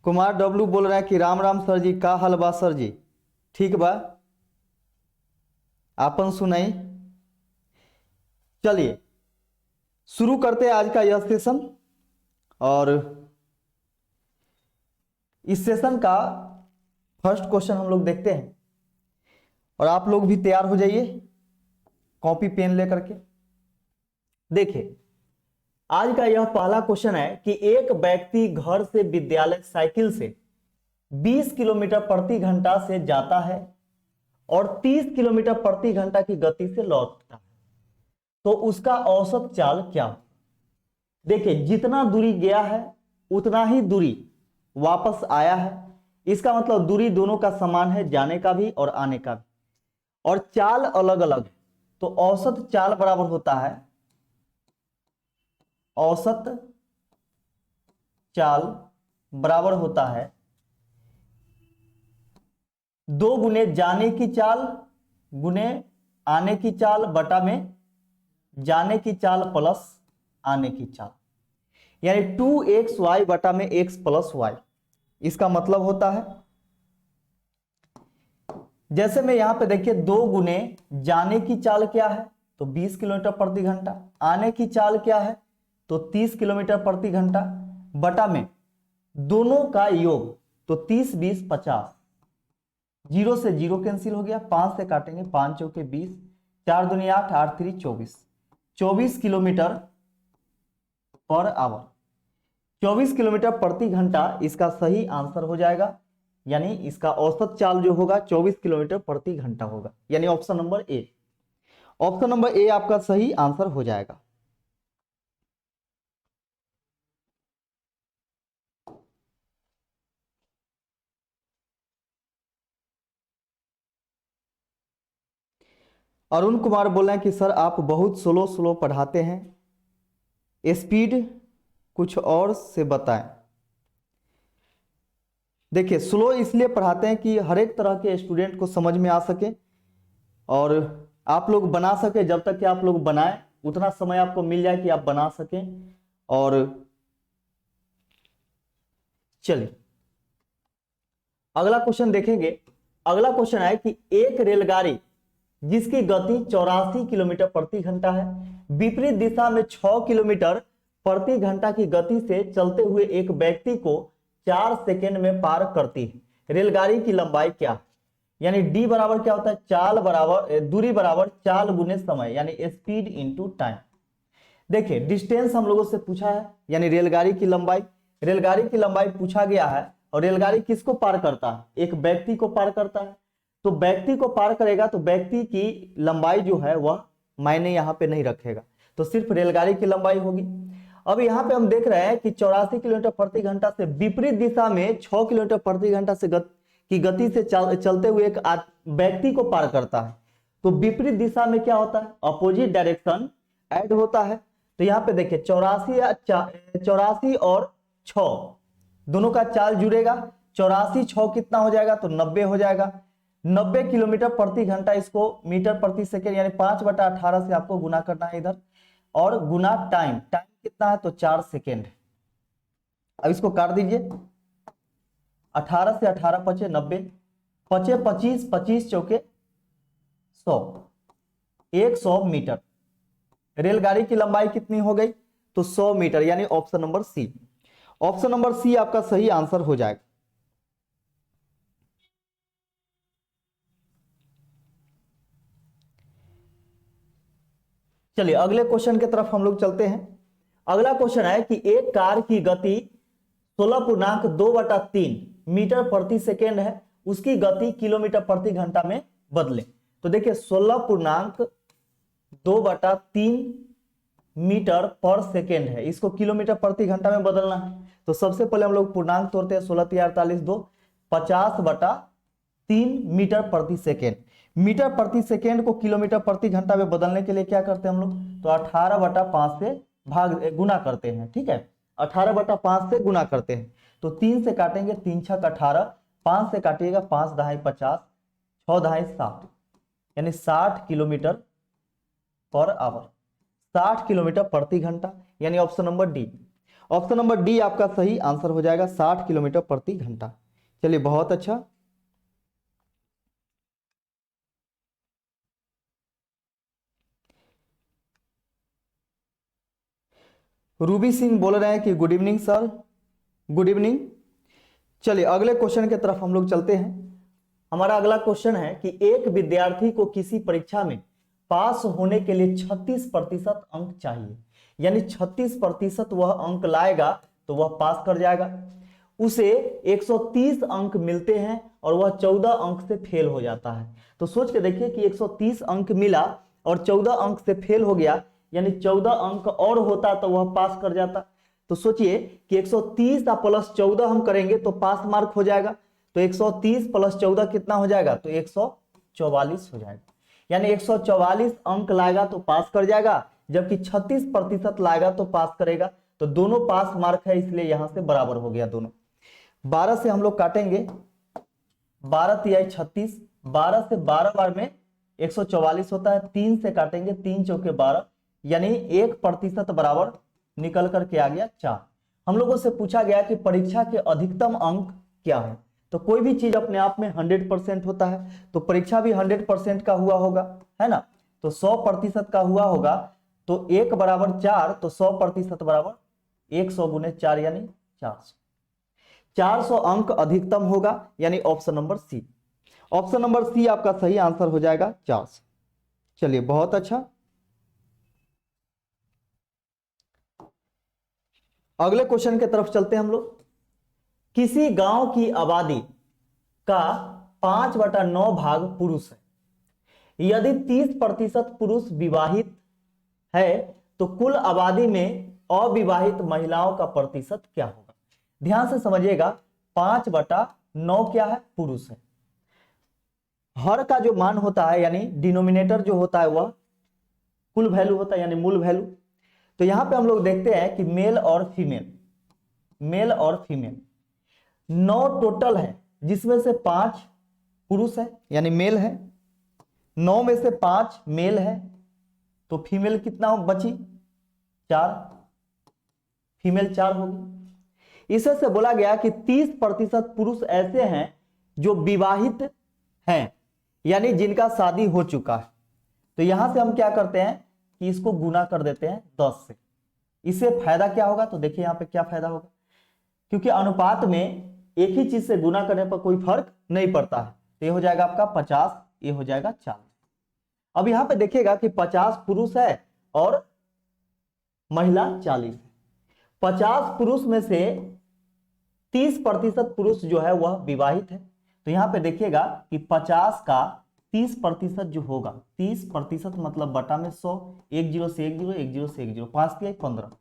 Kumar W बोल रहे हैं कि राम राम सर जी, का हाल बा सर जी? ठीक बा, आपन सुनाई। चलिए शुरू करते हैं आज का यह सेशन। और इस सेशन का फर्स्ट क्वेश्चन हम लोग देखते हैं, और आप लोग भी तैयार हो जाइए कॉपी पेन लेकर के। देखिए आज का यह पहला क्वेश्चन है कि एक व्यक्ति घर से विद्यालय साइकिल से 20 किलोमीटर प्रति घंटा से जाता है और 30 किलोमीटर प्रति घंटा की गति से लौटता है, तो उसका औसत चाल क्या हो? देखिए जितना दूरी गया है उतना ही दूरी वापस आया है। इसका मतलब दूरी दोनों का समान है, जाने का भी और आने का भी, और चाल अलग अलग है। तो औसत चाल बराबर होता है, औसत चाल बराबर होता है 2 गुने जाने की चाल गुने आने की चाल बटा में जाने की चाल प्लस आने की चाल, यानी 2xy बटा में x प्लस वाई। इसका मतलब होता है, जैसे मैं यहां पे देखिए 2 गुने जाने की चाल क्या है तो 20 किलोमीटर प्रति घंटा, आने की चाल क्या है तो 30 किलोमीटर प्रति घंटा, बटा में दोनों का योग तो 30 20 50, 0 से 0 कैंसिल हो गया, 5 से काटेंगे 5 चौके 20, 4 दूनी 8, 8 3 24, 24 किलोमीटर पर आवर, 24 किलोमीटर प्रति घंटा इसका सही आंसर हो जाएगा। यानी इसका औसत चाल जो होगा 24 किलोमीटर प्रति घंटा होगा, यानी option number A. Option number A आपका सही आंसर हो जाएगा। अरुण कुमार बोल रहे हैं कि सर आप बहुत स्लो स्लो पढ़ाते हैं, स्पीड कुछ और से बताएं। देखिए स्लो इसलिए पढ़ाते हैं कि हर एक तरह के स्टूडेंट को समझ में आ सके, और आप लोग बना सके। जब तक कि आप लोग बनाएं उतना समय आपको मिल जाए कि आप बना सकें। और चलिए अगला क्वेश्चन देखेंगे। अगला क्वेश्चन है कि एक रेलगाड़ी जिसकी गति 84 किलोमीटर प्रति घंटा है, विपरीत दिशा में 6 किलोमीटर प्रति घंटा की गति से चलते हुए एक व्यक्ति को 4 सेकेंड में पार करती है। रेलगाड़ी की लंबाई क्या है? यानी डी बराबर क्या होता है, चाल बराबर दूरी बराबर चाल गुने समय, यानी स्पीड इंटू टाइम। देखिए डिस्टेंस हम लोगों से पूछा है, यानी रेलगाड़ी की लंबाई। रेलगाड़ी की लंबाई पूछा गया है, और रेलगाड़ी किसको पार करता है? एक व्यक्ति को पार करता है। तो व्यक्ति को पार करेगा तो व्यक्ति की लंबाई जो है वह मायने यहाँ पे नहीं रखेगा, तो सिर्फ रेलगाड़ी की लंबाई होगी। अब यहाँ पे हम देख रहे हैं कि 84 किलोमीटर प्रति घंटा से विपरीत दिशा में 6 किलोमीटर प्रति घंटा से की गति से चलते हुए एक व्यक्ति को पार करता है। तो विपरीत दिशा में क्या होता है, अपोजिट डायरेक्शन ऐड होता है। तो यहाँ पे देखिए 84 और 6 दोनों का चाल जुड़ेगा, 84 6 कितना हो जाएगा तो 90 हो जाएगा। 90 किलोमीटर प्रति घंटा, इसको मीटर प्रति सेकेंड यानी 5/18 से आपको गुना करना है इधर, और गुना टाइम। टाइम कितना है तो 4 सेकेंड। अब इसको काट दीजिए, 18 से 18 पचे 90, पचे 25, 25 चौके 100, 100 मीटर। रेलगाड़ी की लंबाई कितनी हो गई तो 100 मीटर, यानी option number C. Option number C आपका सही आंसर हो जाएगा। चलिए अगले क्वेश्चन की तरफ हम लोग चलते हैं। अगला क्वेश्चन है कि एक कार की गति 16.2/3 मीटर प्रति सेकेंड है, उसकी गति किलोमीटर प्रति घंटा में बदले। तो देखिए 16.2/3 मीटर पर सेकेंड है, इसको किलोमीटर प्रति घंटा में बदलना है। तो सबसे पहले हम लोग पूर्णांक तोड़ते हैं, 16 3 48 2, 50/3 मीटर प्रति सेकेंड। मीटर प्रति सेकेंड को किलोमीटर प्रति घंटा में बदलने के लिए क्या करते हैं हम लोग, तो 18/5 से गुना करते हैं। ठीक है, 18/5 से गुना करते हैं। तो 3 से काटेंगे, 3 6 18, 5 से काटिएगा 5 दहाई 50, 6 दहाई 60, यानी 60 किलोमीटर पर आवर, 60 किलोमीटर प्रति घंटा, यानी option number D. Option number D आपका सही आंसर हो जाएगा, 60 किलोमीटर प्रति घंटा। चलिए बहुत अच्छा। रूबी सिंह बोल रहे हैं कि good evening sir, good evening. चलिए अगले क्वेश्चन की तरफ हम लोग चलते हैं। हमारा अगला क्वेश्चन है कि एक विद्यार्थी को किसी परीक्षा में पास होने के लिए 36% अंक चाहिए, यानी 36% वह अंक लाएगा तो वह पास कर जाएगा। उसे 130 अंक मिलते हैं और वह 14 अंक से फेल हो जाता है। तो सोच के देखिए कि 130 अंक मिला और 14 अंक से फेल हो गया, यानी 14 अंक और होता तो वह पास कर जाता। तो सोचिए कि 130 प्लस 14 हम करेंगे तो पास मार्क हो जाएगा। तो 130 प्लस 14 कितना हो जाएगा, तो 144 हो जाएगा, यानी 144 अंक लाएगा तो पास कर जाएगा, जबकि 36% लाएगा तो पास करेगा। तो दोनों पास मार्क है, इसलिए यहां से बराबर हो गया दोनों। 12 से हम लोग काटेंगे, 12 तिहाई 36, 12 से 12 बार में 144 होता है, 3 से काटेंगे, 3 चौके 12, यानी 1% बराबर निकल करके आ गया 4। हम लोगों से पूछा गया कि परीक्षा के अधिकतम अंक क्या है। तो कोई भी चीज अपने आप में 100% होता है, तो परीक्षा भी 100% का हुआ होगा, है ना। तो 100% का हुआ होगा, तो 1 बराबर 4, तो 100% बराबर 100 गुने 4 यानी 400। 400 अंक अधिकतम होगा, यानी option number C. Option number C आपका सही आंसर हो जाएगा 400। चलिए बहुत अच्छा। अगले क्वेश्चन की तरफ चलते हैं हम लोग। किसी गांव की आबादी का 5/9 भाग पुरुष है, यदि 30% पुरुष विवाहित है तो कुल आबादी में अविवाहित महिलाओं का प्रतिशत क्या होगा। ध्यान से समझिएगा, 5/9 क्या है, पुरुष है। हर का जो मान होता है, यानी डिनोमिनेटर जो होता है वह कुल वैल्यू होता है, यानी मूल वैल्यू। तो यहां पे हम लोग देखते हैं कि मेल और फीमेल, मेल और फीमेल 9 टोटल है, जिसमें से 5 पुरुष है यानी मेल है, 9 में से 5 मेल है, तो फीमेल कितना बची, 4, फीमेल 4 होगी। इसे से बोला गया कि 30% पुरुष ऐसे हैं जो विवाहित हैं, यानी जिनका शादी हो चुका है। तो यहां से हम क्या करते हैं कि इसको गुना कर देते हैं 10 से। इससे फायदा क्या होगा, तो देखिए यहां पे क्या फायदा होगा, क्योंकि अनुपात में एक ही चीज से गुना करने पर कोई फर्क नहीं पड़ता है। तो ये हो जाएगा आपका 50, ये हो जाएगा 40। अब यहां पे देखिएगा कि 50 पुरुष है और महिला 40 है। 50 पुरुष में से 30% पुरुष जो है वह विवाहित है। तो यहां पे देखिएगा कि 50 का 30% जो होगा, 30% मतलब बटा में 100, 1 0 से 1 0, 1 0 से 1 0, 5 तिहाई 15,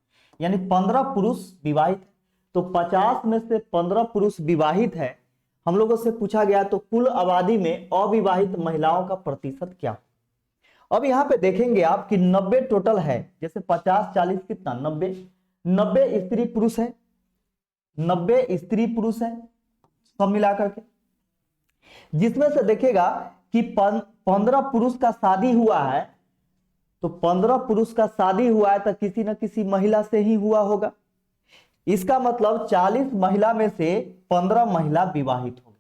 यानी 15 पुरुष विवाहित है। तो 50 में से 15 पुरुष विवाहित है। हम लोगों से पूछा गया तो कुल आबादी में अविवाहित महिलाओं का प्रतिशत क्या। अब यहां पे देखेंगे आप कि 90 टोटल है, जैसे 50 40 कितना 90, 90 स्त्री पुरुष है, 90 स्त्री पुरुष है सब मिलाकर के, जिसमें से देखेगा कि 15 पुरुष का शादी हुआ है। तो 15 पुरुष का शादी हुआ है तो किसी न किसी महिला से ही हुआ होगा। इसका मतलब 40 महिला में से 15 महिला विवाहित होगी,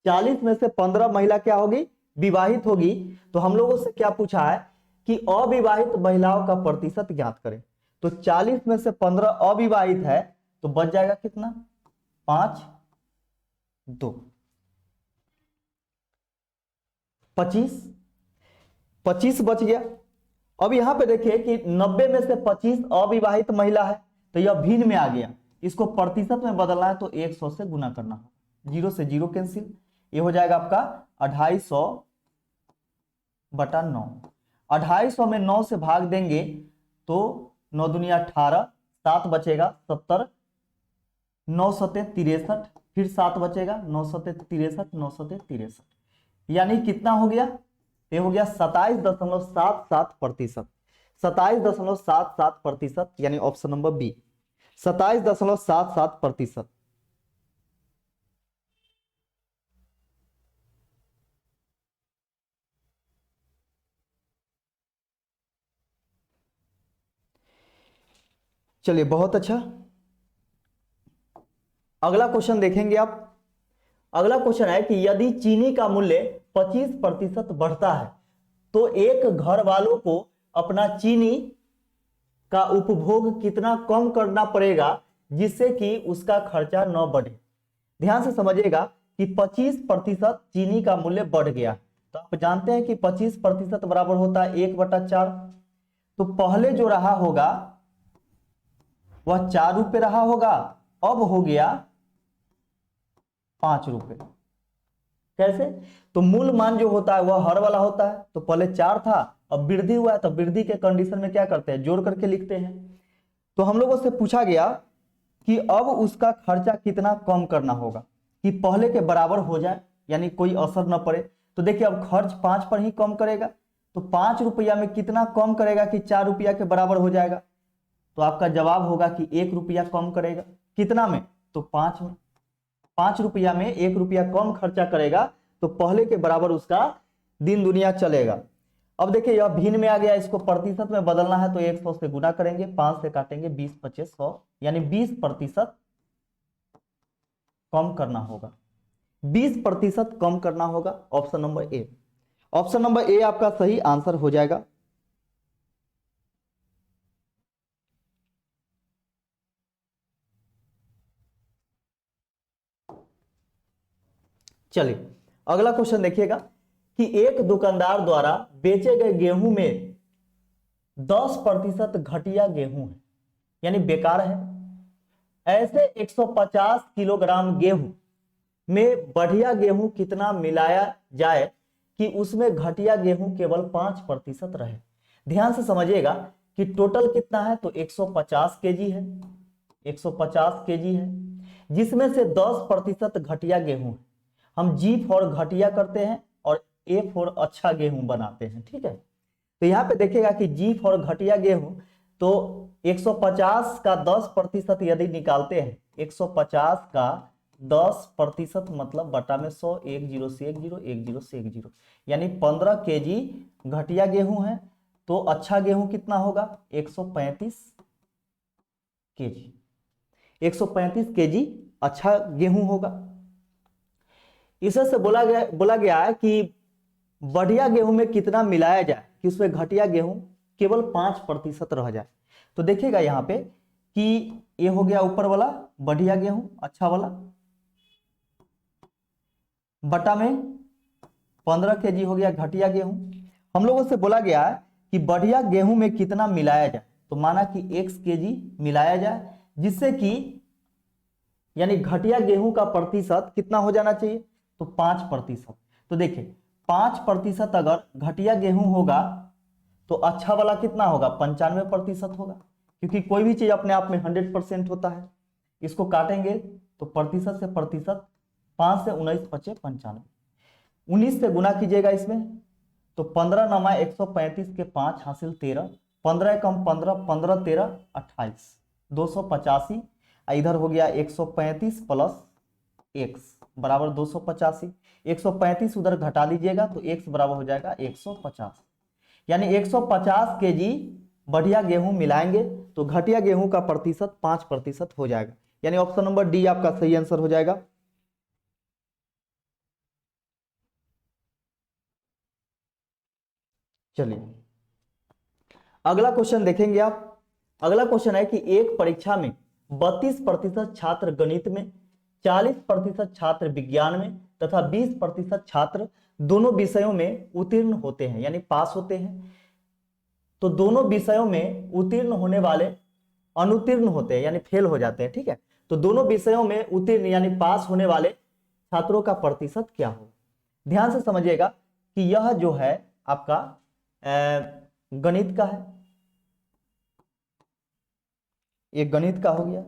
40 में से 15 महिला क्या होगी, विवाहित होगी। तो हम लोगों से क्या पूछा है कि अविवाहित महिलाओं का प्रतिशत ज्ञात करें। तो 40 में से 15 अविवाहित है, तो बच जाएगा कितना, 5 2 25, 25 बच गया। अब यहां पे देखिए कि 90 में से 25 अविवाहित महिला है, तो यह भिन्न में आ गया। इसको प्रतिशत में बदलना है तो 100 से गुना करना होगा, 0 से 0 कैंसिल, ये हो जाएगा आपका 250/9। 250 में 9 से भाग देंगे तो 9 दुनिया 18, 7 बचेगा 70, 9 सते 63, फिर 7 बचेगा 9 सते 63, 9 सते 63, यानी कितना हो गया, ये हो गया 27.77%, 27.77%, यानी ऑप्शन नंबर बी 27.77%। चलिए बहुत अच्छा। अगला क्वेश्चन देखेंगे आप। अगला क्वेश्चन है कि यदि चीनी का मूल्य 25% बढ़ता है तो एक घर वालों को अपना चीनी का उपभोग कितना कम करना पड़ेगा जिससे कि उसका खर्चा न बढ़े। ध्यान से समझिएगा कि 25% चीनी का मूल्य बढ़ गया, तो आप जानते हैं कि 25% बराबर होता है 1/4। तो पहले जो रहा होगा वह 4 रुपये रहा होगा, अब हो गया 5 रुपये। कैसे? तो मूल मान जो होता है वह हर वाला होता है, तो पहले 4 था, अब वृद्धि हुआ है, तो वृद्धि के कंडीशन में क्या करते हैं, जोड़ करके लिखते हैं। तो हम लोगों से पूछा गया कि अब उसका खर्चा कितना कम करना होगा कि पहले के बराबर हो जाए, यानी कोई असर न पड़े। तो देखिए अब खर्च 5 पर ही कम करेगा, तो 5 रुपया में कितना कम करेगा कि 4 रुपया के बराबर हो जाएगा। तो आपका जवाब होगा कि 1 रुपया कम करेगा। कितना में? तो 5 में। 5 रुपया में 1 रुपया कम खर्चा करेगा तो पहले के बराबर उसका दिन दुनिया चलेगा। अब देखिए यह भिन्न में आ गया, इसको प्रतिशत में बदलना है तो 100 से गुना करेंगे, 5 से काटेंगे, 20 25 100, यानी 20% कम करना होगा। 20% कम करना होगा। Option number A, option number A आपका सही आंसर हो जाएगा। चलिए अगला क्वेश्चन देखिएगा कि एक दुकानदार द्वारा बेचे गए गेहूं में 10% घटिया गेहूं है, यानी बेकार है। ऐसे 150 किलोग्राम गेहूं में बढ़िया गेहूं कितना मिलाया जाए कि उसमें घटिया गेहूं केवल 5% रहे। ध्यान से समझिएगा कि टोटल कितना है, तो 150 केजी है, 150 केजी है, जिसमें से 10% घटिया गेहूं है। हम जी फॉर घटिया करते हैं और ए फॉर अच्छा गेहूं बनाते हैं, ठीक है। तो यहां पे देखिएगा कि जी फॉर घटिया गेहूं, तो 150 का 10% यदि निकालते हैं, 150 का 10% मतलब बटा में 100, 1 0 से 1 0, 1 0 से 1 0, यानी 15 केजी घटिया गेहूं है। तो अच्छा गेहूं कितना होगा, 135 केजी। 135 केजी अच्छा गेहूं होगा। इससे बोला गया है कि बढ़िया गेहूं में कितना मिलाया जाए कि उसमें घटिया गेहूं केवल 5% रह जाए। तो देखिएगा यहां पे कि ये हो गया ऊपर वाला बढ़िया गेहूं, अच्छा वाला, बटा में 15 केजी हो गया घटिया गेहूं। हम लोगों से बोला गया है कि बढ़िया गेहूं में कितना मिलाया जाए, तो माना कि x केजी मिलाया जाए, जिससे कि यानी घटिया गेहूं का प्रतिशत कितना हो जाना चाहिए, तो 5%। तो देखिए 5% अगर घटिया गेहूं होगा तो अच्छा वाला कितना होगा, 95% होगा, क्योंकि कोई भी चीज अपने आप में 100% होता है। इसको काटेंगे तो प्रतिशत से प्रतिशत, 5 से 19 बचे 95, 19 से गुना कीजिएगा इसमें, तो 15 नमा 135 के 5 हासिल 13, 15 कम 15, 15 13 28, 285। इधर हो गया 135 प्लस x बराबर 285, 135 उधर घटा दीजिएगा तो x बराबर हो जाएगा 150, यानी 150 केजी बढ़िया गेहूं मिलाएंगे तो घटिया गेहूं का प्रतिशत 5% हो जाएगा, यानी ऑप्शन नंबर डी आपका सही आंसर हो जाएगा। चलिए अगला क्वेश्चन देखेंगे आप। अगला क्वेश्चन है कि एक परीक्षा में 32% छात्र गणित में, 40% छात्र विज्ञान में तथा 20% छात्र दोनों विषयों में उत्तीर्ण होते हैं, यानी पास होते हैं। तो दोनों विषयों में उत्तीर्ण होने वाले अनुत्तीर्ण होते हैं, यानी फेल हो जाते हैं, ठीक है। तो दोनों विषयों में उत्तीर्ण यानी पास होने वाले छात्रों का प्रतिशत क्या होगा। ध्यान से समझिएगा कि यह जो है आपका गणित का है, ये गणित का हो गया।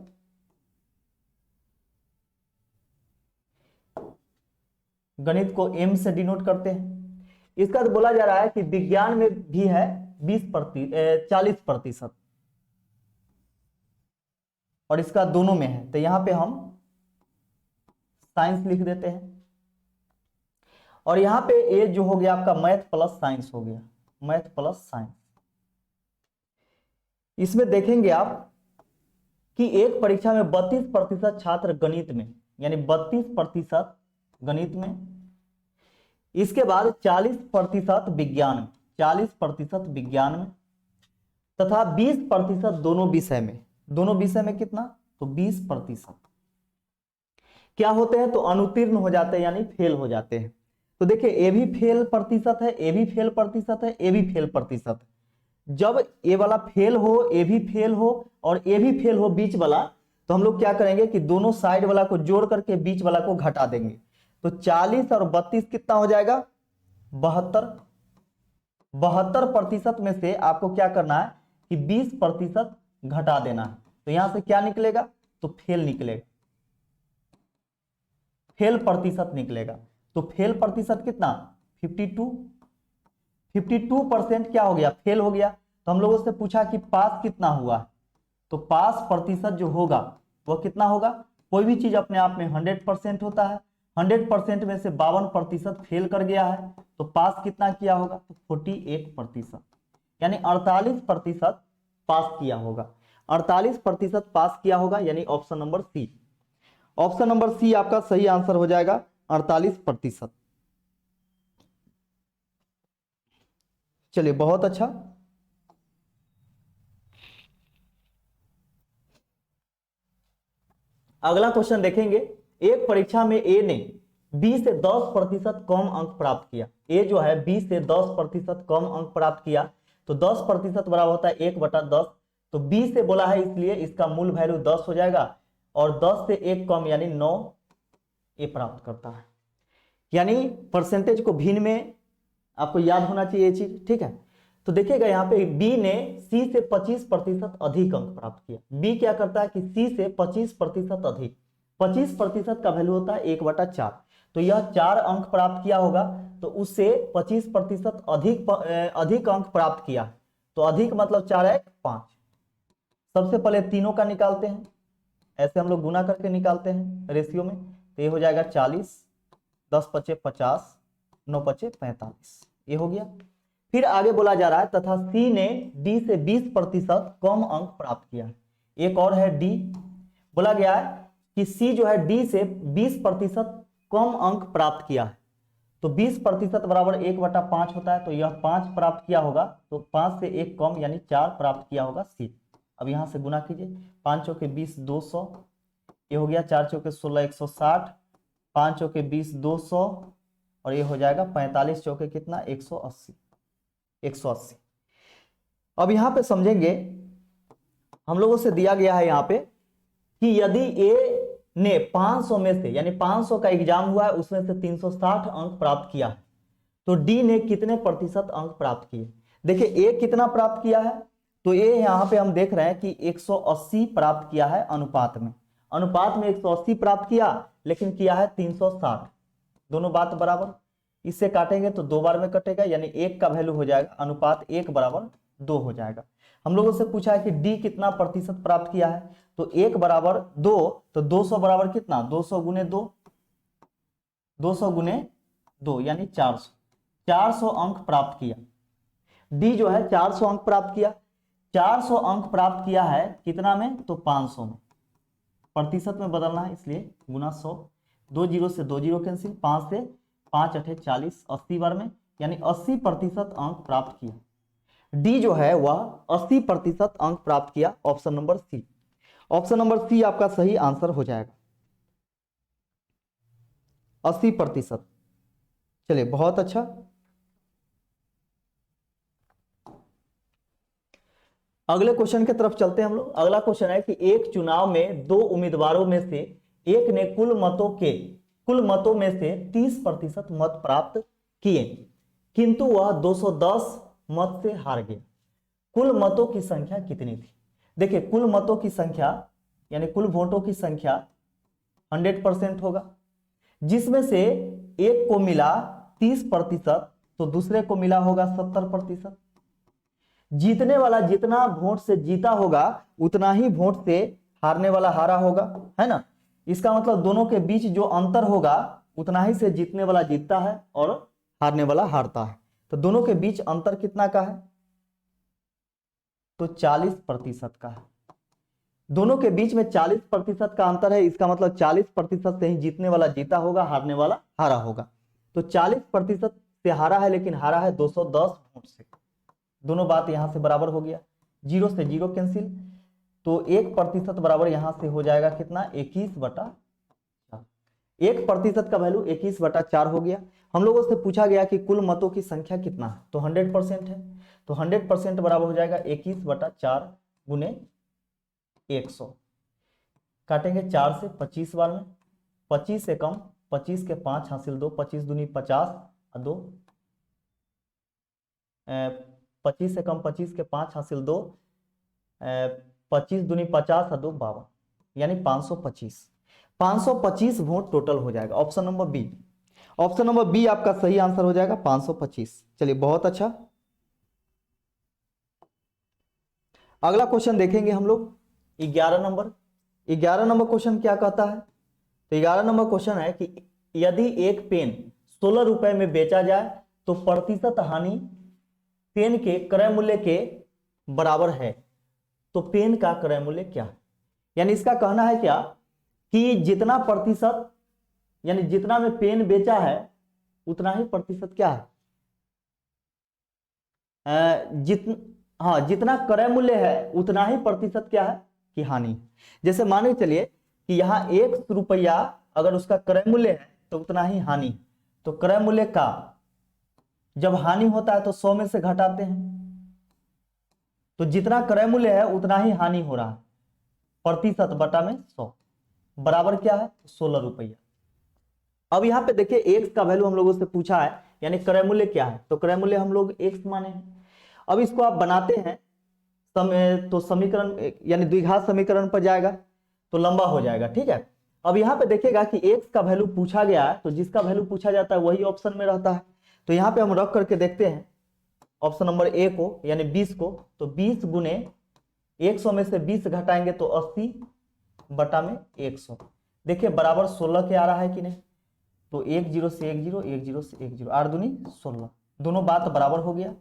गणित को m से डिनोट करते हैं। इसका तो बोला जा रहा है कि विज्ञान में भी है 40%, और इसका दोनों में है, तो यहां पे हम साइंस लिख देते हैं। और यहां पे ये जो हो गया आपका मैथ प्लस साइंस हो गया, मैथ प्लस साइंस। इसमें देखेंगे आप कि एक परीक्षा में 32% छात्र गणित में, यानी 32% गणित में, इसके बाद 40% विज्ञान में, 40% विज्ञान में, तथा 20% दोनों विषय में। दोनों विषय में कितना? तो 20% क्या होते हैं? तो अनुत्तीर्ण हो जाते हैं, यानी फेल हो जाते हैं। तो देखिए ए भी फेल प्रतिशत है, ए भी फेल प्रतिशत है, ए भी फेल प्रतिशत है। जब ए वाला फेल हो, ए भी फेल हो और ए भी फेल हो बीच वाला, तो हम लोग क्या करेंगे कि दोनों साइड वाला को जोड़ करके बीच वाला को घटा देंगे। तो 40 और 32 कितना हो जाएगा? 72। 72% में से आपको क्या करना है कि 20% घटा देना है। तो यहां से क्या निकलेगा? तो फेल निकलेगा, फेल प्रतिशत निकलेगा। तो फेल प्रतिशत कितना? 52। 52% क्या हो गया? फेल हो गया। तो हम लोगों से पूछा कि पास कितना हुआ है, तो पास प्रतिशत जो होगा वह कितना होगा? कोई भी चीज अपने आप में 100% होता है, 100% में से 52% फेल कर गया है, तो पास कितना किया होगा? तो 48%, यानी 48% पास किया होगा। 48% पास किया होगा, यानी option number C. Option number C आपका सही आंसर हो जाएगा, 48%। चलिए बहुत अच्छा। अगला क्वेश्चन देखेंगे। एक परीक्षा में ए ने 20 से 10% कम अंक प्राप्त किया। ए जो है 20 से 10% कम अंक प्राप्त किया, तो 10% बराबर होता है 1/10। तो 20 से बोला है इसलिए इसका मूल वैल्यू 10 हो जाएगा, और 10 से 1 कम यानी 9 ए प्राप्त करता है। यानी परसेंटेज को भिन्न में आपको याद होना चाहिए ये चीज, ठीक है। तो देखिएगा यहाँ पे बी ने सी से 25% अधिक अंक प्राप्त किया। बी क्या करता है कि सी से 25% अधिक, 25% का वैल्यू होता है 1/4। तो यह 4 अंक प्राप्त किया होगा, तो उससे 25% अधिक अंक प्राप्त किया। तो अधिक मतलब 4 है 5। सबसे पहले तीनों का निकालते हैं, ऐसे हम लोग गुना करके निकालते हैं रेशियो में। तो ये हो जाएगा 40, 10 पचे 50, 9 पचे 45, ये हो गया। फिर आगे बोला जा रहा है तथा सी ने डी से 20% कम अंक प्राप्त किया। एक और है डी, बोला गया है कि सी जो है डी से 20% कम अंक प्राप्त किया है। तो 20% बराबर 1/5 होता है, तो यह 5 प्राप्त किया होगा। तो 5 से 1 कम यानी 4 प्राप्त किया होगा सी। अब यहां से गुना कीजिए, 5 चौके 20 200, ये हो गया 4 चौके 16 160, 5 चौके 20 200, और ये हो जाएगा 45 चौके कितना 180, 180। अब यहां पे समझेंगे, हम लोगों से दिया गया है यहां पे कि यदि ए ने 500 में से, यानी 500 का एग्जाम हुआ है उसमें से 360 अंक प्राप्त किया है, तो डी ने कितने प्रतिशत अंक प्राप्त किए? देखिए ए कितना प्राप्त किया है, तो ए यहां पे हम देख रहे हैं कि 180 प्राप्त किया है अनुपात में। अनुपात में 180 प्राप्त किया, लेकिन किया है 360। दोनों बात बराबर, इससे काटेंगे तो 2 बार में कटेगा, यानी 1 का वैल्यू हो जाएगा अनुपात 1/2 हो जाएगा। हम लोगों से पूछा है कि डी कितना प्रतिशत प्राप्त किया है, तो 1/2, तो 200 बराबर कितना 200 गुने 2, 200 गुने 2 यानी 400। 400 अंक प्राप्त किया डी जो है, 400 अंक प्राप्त किया। 400 अंक प्राप्त किया है कितना में? तो 500 में। प्रतिशत में बदलना है इसलिए गुना 100, 2 जीरो से 2 जीरो कैंसिल, 5 से 5 अठे 40, 80 बार में, यानी 80% अंक प्राप्त किया। डी जो है वह 80% अंक प्राप्त किया। Option number C, option number C आपका सही आंसर हो जाएगा, 80%। चलिए बहुत अच्छा। अगले क्वेश्चन की तरफ चलते हैं हम लोग। अगला क्वेश्चन है कि एक चुनाव में 2 उम्मीदवारों में से एक ने कुल मतों में से 30% मत प्राप्त किए, किंतु वह 210 मत से हार गया। कुल मतों की संख्या कितनी थी? देखिए कुल मतों की संख्या यानी कुल वोटों की संख्या 100% होगा, जिसमें से एक को मिला 30%, तो दूसरे को मिला होगा 70%। जीतने वाला जितना वोट से जीता होगा उतना ही वोट से हारने वाला हारा होगा, है ना। इसका मतलब दोनों के बीच जो अंतर होगा उतना ही से जीतने वाला जीतता है और हारने वाला हारता है। तो दोनों के बीच अंतर कितना का है? तो 40% का है। दोनों के बीच में 40% का अंतर है, इसका मतलब 40% से ही जीतने वाला जीता होगा, हारने वाला हारा होगा। तो 40% से हारा है, लेकिन हारा है 210 वोट से। दोनों बात यहां से बराबर हो गया, 0 से 0 कैंसिल, तो 1% बराबर यहां से हो जाएगा कितना, 21/4। 1% का वैल्यू 21/4 हो गया। हम लोगों से पूछा गया कि कुल मतों की संख्या कितना है, तो 100% है, तो 100% बराबर हो जाएगा 21/4 गुने 100। काटेंगे 4 से 25 बार में, 25 से कम, 25 के 5 हासिल 2, 25 दूनी 50 और 2, 25 से कम, 25 के 5 हासिल 2, 25 दूनी 50 और 2 52, यानी 525। 525 वोट टोटल हो जाएगा, option number B. Option number B आपका सही आंसर हो जाएगा, 525। चलिए बहुत अच्छा। अगला क्वेश्चन देखेंगे हम लोग 11 नंबर। 11 नंबर क्वेश्चन क्या कहता है, तो 11 नंबर क्वेश्चन है कि यदि एक पेन 16 रुपए में बेचा जाए तो प्रतिशत हानि पेन के क्रय मूल्य के बराबर है, तो पेन का क्रय मूल्य क्या है। यानी इसका कहना है क्या कि जितना प्रतिशत, यानी जितना में पेन बेचा है उतना ही प्रतिशत क्या है, जितना क्रय मूल्य है उतना ही प्रतिशत क्या है कि हानि। जैसे मान के चलिए कि यहाँ 1 रुपया अगर उसका क्रय मूल्य है तो उतना ही हानि, तो क्रय मूल्य का जब हानि होता है तो 100 में से घटाते हैं, तो जितना क्रय मूल्य है उतना ही हानि हो रहा है, प्रतिशत बटा में 100 बराबर क्या है, 16 रुपया। अब यहाँ पे देखिए एक्स का वैल्यू हम लोगों से पूछा है, यानी क्रय मूल्य क्या है, तो क्रय मूल्य हम लोग एक्स माने हैं। अब इसको आप बनाते हैं तो समीकरण यानी द्विघात समीकरण पर जाएगा तो लंबा हो जाएगा, ठीक है। अब यहाँ पे देखिएगा कि एक्स का वैल्यू पूछा गया है, तो जिसका वैल्यू पूछा जाता है वही ऑप्शन में रहता है। तो यहाँ पे हम रख करके देखते हैं ऑप्शन नंबर ए को, यानी 20 को, तो 20 गुने 100 में से 20 घटाएंगे तो 80 बटा में 100। देखिए बराबर 16 के आ रहा है कि नहीं, तो 1 0 से 1 0, 1 0 से 1 0, 8 दूनी 16, दोनों बात बराबर हो गया,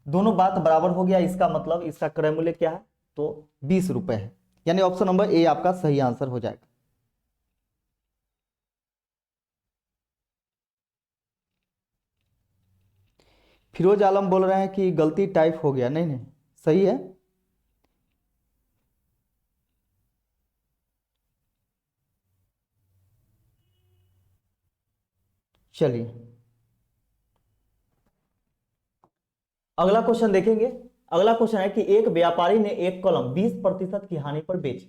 दोनों बात बराबर हो गया। इसका मतलब इसका क्रय मूल्य क्या है, तो 20 रुपए है, यानी ऑप्शन नंबर ए आपका सही आंसर हो जाएगा। फिरोज आलम बोल रहे हैं कि गलती टाइप हो गया, नहीं नहीं सही है। चलिए अगला क्वेश्चन देखेंगे। अगला क्वेश्चन है कि एक व्यापारी ने एक कलम 20% की हानि पर बेची,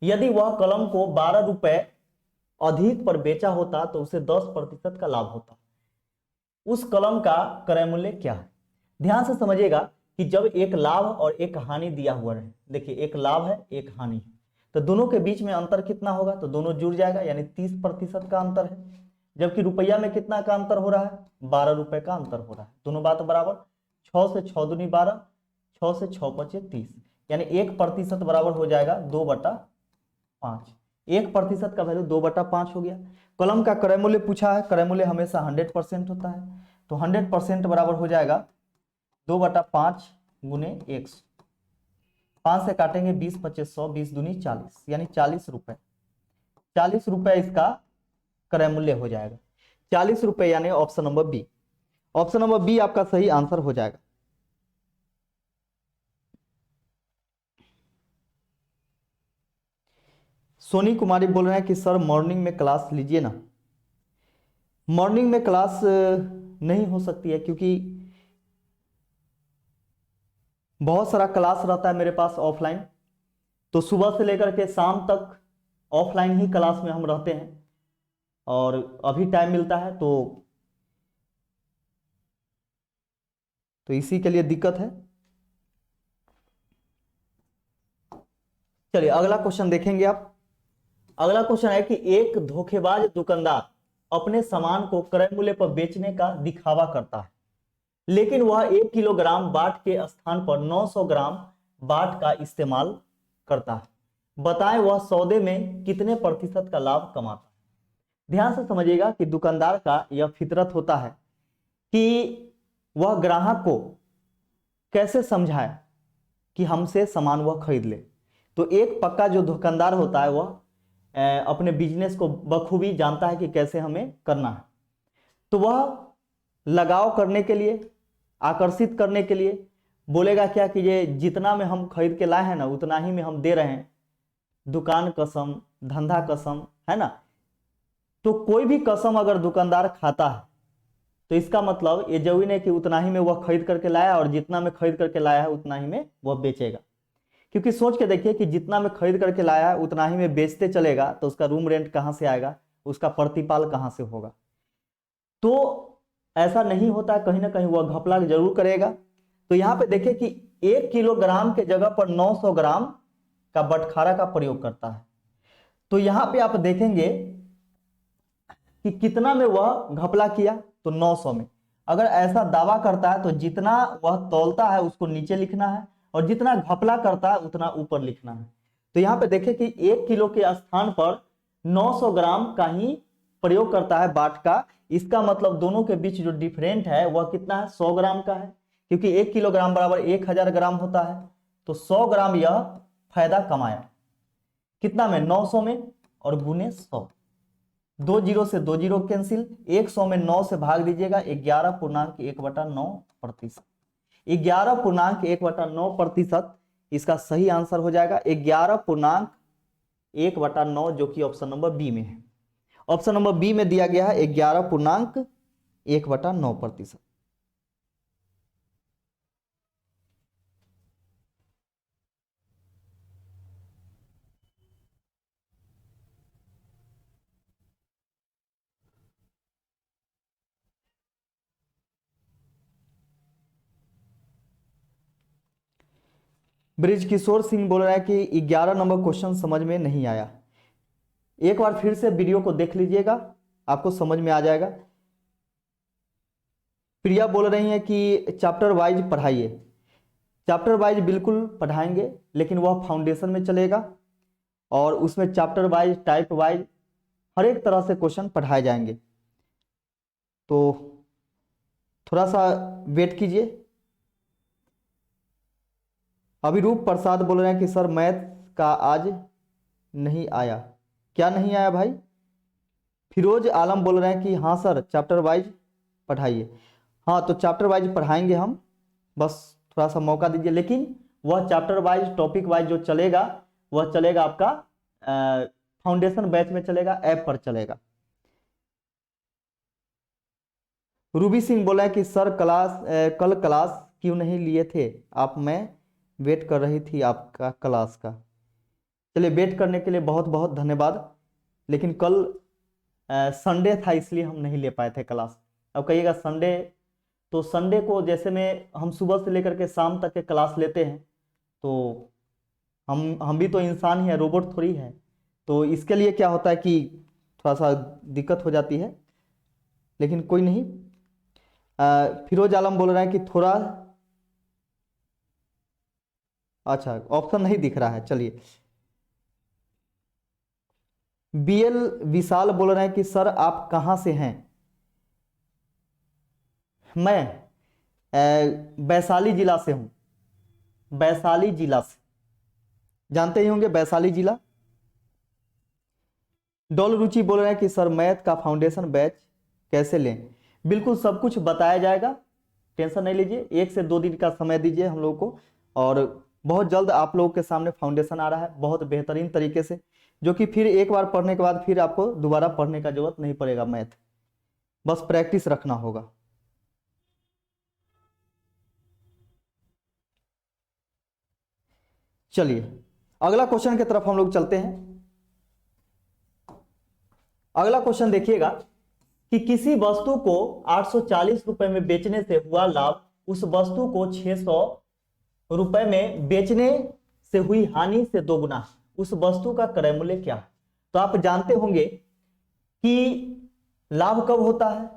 यदि वह कलम को 12 रुपए अधिक पर बेचा होता तो उसे 10% का लाभ होता, उस कलम का क्रय मूल्य क्या है। ध्यान से समझिएगा कि जब एक लाभ और एक हानि दिया हुआ है, देखिए एक लाभ है एक हानि है, तो दोनों के बीच में अंतर कितना होगा, तो दोनों जुड़ जाएगा, यानी 30% का अंतर है। जबकि रुपया में कितना का अंतर हो रहा है, 12 रुपए का अंतर हो रहा है, दोनों बात बराबर। 6 से 6 दूनी 12, 6 से 6 पचे 30, यानी 1% बराबर हो जाएगा 2/5। 1% का वैल्यू 2/5 हो गया। कलम का क्रय मूल्य पूछा है, क्रय मूल्य हमेशा 100% होता है, तो 100% बराबर हो जाएगा 2/5 गुने 100। 5 से काटेंगे 20 25 100, 20 दूनी 40, यानी 40 रुपए। 40 रुपए इसका क्रय मूल्य हो जाएगा, 40 रुपए, यानी option number B. Option number B आपका सही आंसर हो जाएगा। सोनी कुमारी बोल रहे हैं कि सर मॉर्निंग में क्लास लीजिए ना। मॉर्निंग में क्लास नहीं हो सकती है, क्योंकि बहुत सारा क्लास रहता है मेरे पास ऑफलाइन, तो सुबह से लेकर के शाम तक ऑफलाइन ही क्लास में हम रहते हैं, और अभी टाइम मिलता है तो इसी के लिए दिक्कत है। चलिए अगला क्वेश्चन देखेंगे आप। अगला क्वेश्चन है कि एक धोखेबाज दुकानदार अपने सामान को क्रय मूल्य पर बेचने का दिखावा करता है, लेकिन वह 1 किलोग्राम बाट के स्थान पर 900 ग्राम बाट का इस्तेमाल करता है, बताएं वह सौदे में कितने प्रतिशत का लाभ कमाता है। ध्यान से समझिएगा कि दुकानदार का यह फितरत होता है कि वह ग्राहक को कैसे समझाए कि हमसे सामान वह खरीद ले। तो एक पक्का जो दुकानदार होता है वह अपने बिजनेस को बखूबी जानता है कि कैसे हमें करना है। तो वह लगाव करने के लिए, आकर्षित करने के लिए बोलेगा क्या कि ये जितना में हम खरीद के लाए हैं ना उतना ही में हम दे रहे हैं, दुकान कसम, धंधा कसम, है ना। तो कोई भी कसम अगर दुकानदार खाता है तो इसका मतलब ये जरूरी नहीं कि उतना ही में वह खरीद करके लाया और जितना में खरीद करके लाया है उतना ही में वह बेचेगा। क्योंकि सोच के देखिए कि जितना में खरीद करके लाया है उतना ही में बेचते चलेगा तो उसका रूम रेंट कहाँ से आएगा, उसका प्रतिपाल कहाँ से होगा। तो ऐसा नहीं होता, कहीं ना कहीं वह घपला जरूर करेगा। तो यहाँ पे देखिए कि 1 किलोग्राम के जगह पर 900 ग्राम का बटखारा का प्रयोग करता है। तो यहाँ पे आप देखेंगे कि कितना में वह घपला किया, तो 900 में। अगर ऐसा दावा करता है तो जितना वह तौलता है उसको नीचे लिखना है और जितना घपला करता है उतना ऊपर लिखना है। तो यहाँ पे देखें कि 1 किलो के स्थान पर 900 ग्राम का ही प्रयोग करता है बाट का। इसका मतलब दोनों के बीच जो डिफरेंट है वह कितना है, 100 ग्राम का है। क्योंकि 1 किलोग्राम बराबर 1000 ग्राम होता है, तो 100 ग्राम यह फायदा कमाया। कितना में, 900 में, और गुने 100, 2 जीरो से 2 जीरो कैंसिल, 100 में 9 से भाग दीजिएगा, 11.1/9%। 11.1/9% इसका सही आंसर हो जाएगा 11.1/9, जो कि ऑप्शन नंबर बी में है। ऑप्शन नंबर बी में दिया गया है 11.1/9%। ब्रिज किशोर सिंह बोल रहा है कि 11 नंबर क्वेश्चन समझ में नहीं आया। एक बार फिर से वीडियो को देख लीजिएगा, आपको समझ में आ जाएगा। प्रिया बोल रही है कि चैप्टर वाइज पढ़ाइए। चैप्टर वाइज बिल्कुल पढ़ाएंगे, लेकिन वह फाउंडेशन में चलेगा और उसमें चैप्टर वाइज, टाइप वाइज हर एक तरह से क्वेश्चन पढ़ाए जाएंगे। तो थोड़ा सा वेट कीजिए। अभिरूप प्रसाद बोल रहे हैं कि सर मैथ का आज नहीं आया। क्या नहीं आया भाई? फिरोज आलम बोल रहे हैं कि हाँ सर चैप्टर वाइज पढ़ाइए। हाँ, तो चैप्टर वाइज पढ़ाएंगे हम, बस थोड़ा सा मौका दीजिए। लेकिन वह चैप्टर वाइज, टॉपिक वाइज जो चलेगा वह चलेगा आपका फाउंडेशन बैच में चलेगा, ऐप पर चलेगा। रूबी सिंह बोला है कि सर कल क्लास क्यों नहीं लिए थे आप? मैं वेट कर रही थी आपका क्लास का। चलिए, वेट करने के लिए बहुत बहुत धन्यवाद। लेकिन कल संडे था इसलिए हम नहीं ले पाए थे क्लास। अब कहिएगा संडे, तो संडे को जैसे में हम सुबह से लेकर के शाम तक के क्लास लेते हैं, तो हम भी तो इंसान ही है, रोबोट थोड़ी है। तो इसके लिए क्या होता है कि थोड़ा सा दिक्कत हो जाती है, लेकिन कोई नहीं। फिरोज आलम बोल रहे हैं कि थोड़ा, अच्छा ऑप्शन नहीं दिख रहा है। चलिए, बीएल विशाल बोल रहे हैं कि सर आप कहाँ से हैं? मैं वैशाली जिला से हूँ। वैशाली जिला से, जानते ही होंगे वैशाली जिला। डॉल रुचि बोल रहे हैं कि सर मैथ का फाउंडेशन बैच कैसे लें? बिल्कुल सब कुछ बताया जाएगा, टेंशन नहीं लीजिए। 1 से 2 दिन का समय दीजिए हम लोगों को, और बहुत जल्द आप लोगों के सामने फाउंडेशन आ रहा है बहुत बेहतरीन तरीके से, जो कि फिर एक बार पढ़ने के बाद फिर आपको दोबारा पढ़ने का जरूरत नहीं पड़ेगा। मैथ बस प्रैक्टिस रखना होगा। चलिए, अगला क्वेश्चन की तरफ हम लोग चलते हैं। अगला क्वेश्चन देखिएगा कि किसी वस्तु को 840 रुपए में बेचने से हुआ लाभ उस वस्तु को 600 रुपए में बेचने से हुई हानि से दोगुना, उस वस्तु का क्रय मूल्य क्या है? तो आप जानते होंगे कि लाभ कब होता है?